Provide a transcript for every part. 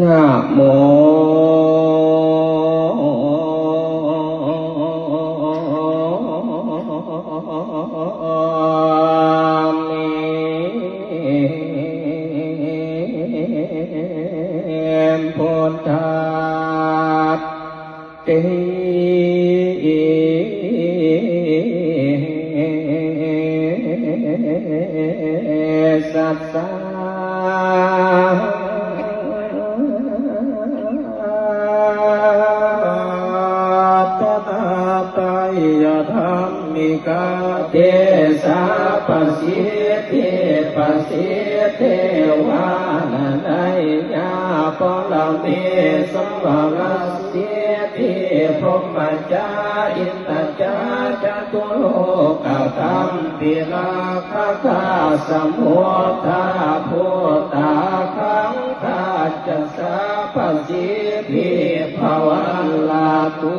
นะโมพุทธัสสะสัสสะตถาไตยธรรมิกาเทสะปัสสิเทปัสสิเทวานันยาปรเมสัมภรัสเสติพรหมจาอินตจาจตุโลกธัมปิราคะธาสัมโหธาพุทธาคังคาจัสสะปัสสิทิภวันลาตุ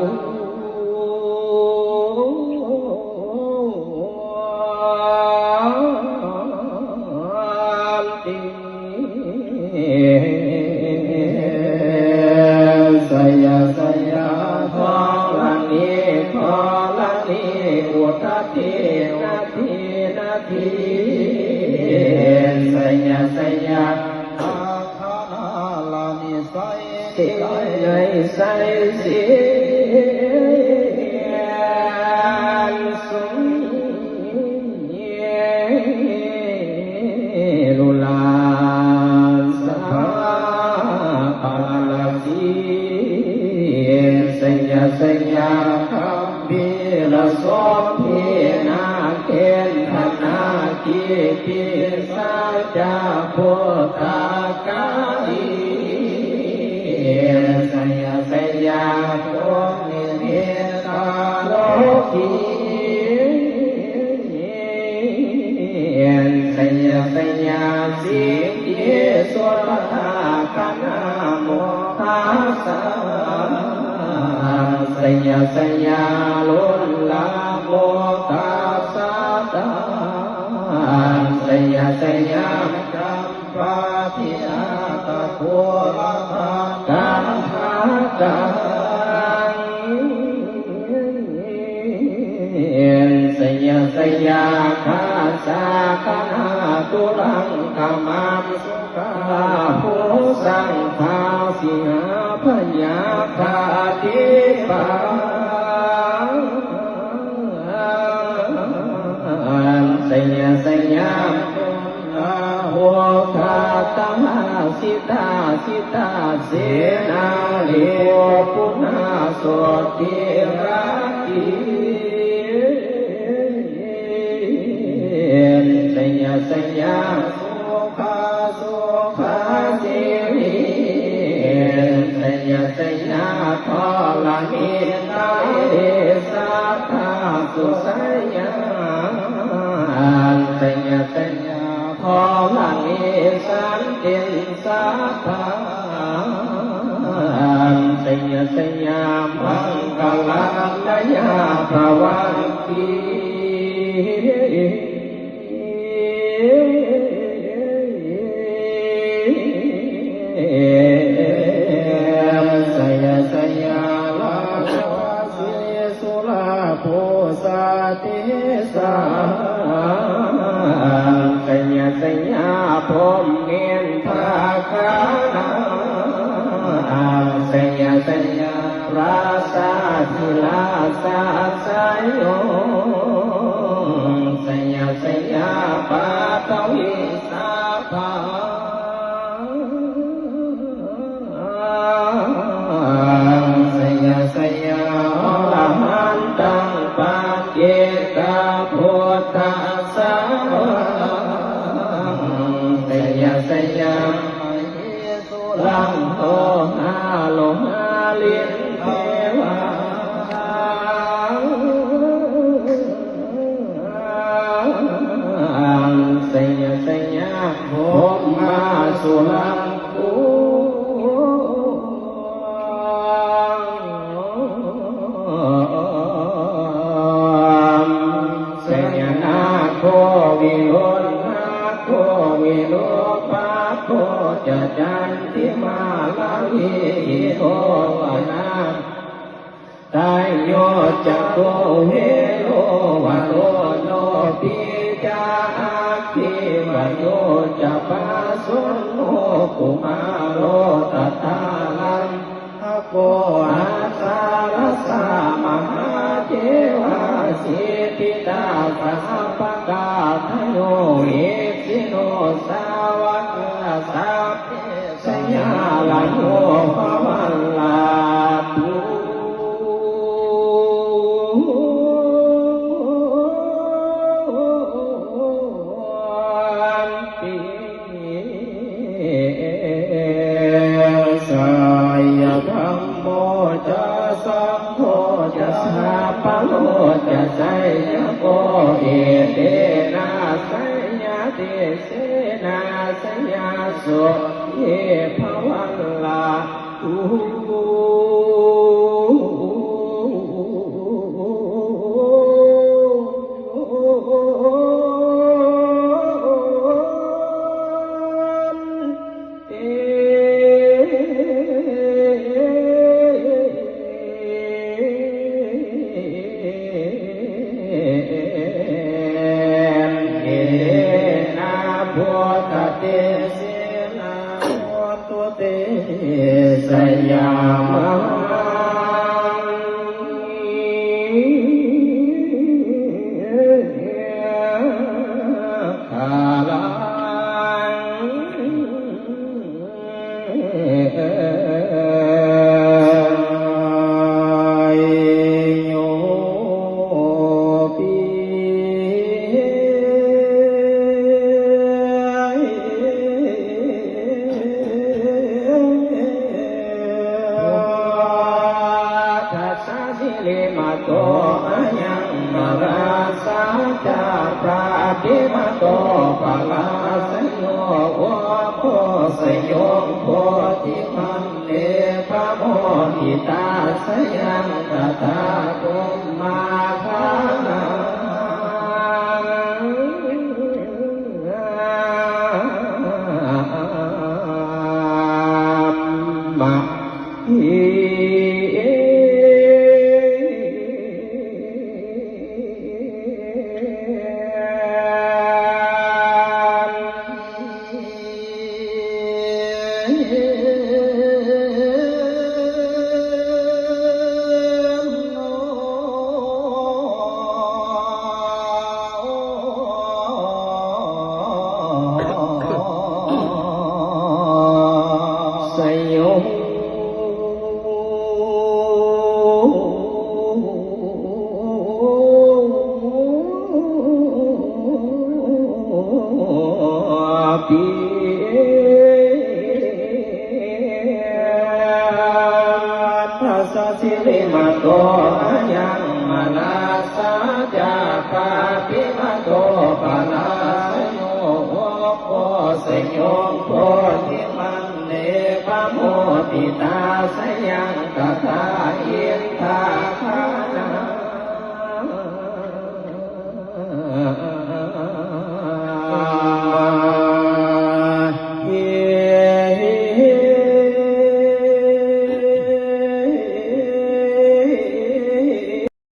ใส่เสียงสุลุลาสาปาลาสีสัญญาสัญญาคัมภิรสมพินาเกณฑ์ธนาคิปิสัจจาพุทธากาลีสัญญาสัญญาโกนิเมตาโลกีสัญญาสัญญาสิเยสุรธาคณาโมทัสสะสัญญาสัญญาลุลาโมทัสสะสัญญาสัญญากัมปะทิอาตะโพกังกังสัญญาสัญญาคาสาคนาตุลังกามังสุขาภูสังฆาสิหาพยาคาติปังสัญญาสัญญาหัวขาตมะสิตาสิตาเสนาเลปุณาสติราคีสัญญาสัญญาสุขาสุขาสิริสัญญาสัญญาทอลานิตาเอสัทธาสุสัญญาสัญญาสัญญาพอลังเอสันติสัทธาสัญญาสัญญามังกลันยาภวันติสัญญาสัญญาลาโสสิสุลาโพสติสาสัญญาสัญญาพรหมเมียนภาคานาสัญญาสัญญาราสาธิลาสาสายโยสัญญาสัญญาปาตวิสาภาสัญญาสัญญาละหันตังปัจเจกพุทธัสสะสัญญาสัญญาลังโตหาโลหาลินเทวาสัญญาสัญญาโภมาสุลังคูสัญญานาโควิโลนาโควิโล ภาโคจะจันทิมาลาวิโทวนาไตโยจะโกเวโลวะโลโนปิจาคิวะโยจะปาสุโนกุมาโลตัตตาลังโกอาสาลสามหาเทวาสิทิตาสัพพกาทโยเอสิโนสาวกสัพเพสยาลังโยภวันลาตุจะไสยโกเอเตนะไสยเตเสนาไสยสุเยภวันลาตุสยามคาลัสยมโพธิมันเลพระโมทิตาสยังตถาคตมาคามาหิสิริมาโตอายังมาลาสาจาปาปิมาโตปาลาสโยโพสยมโพธิมันเนปโมติตา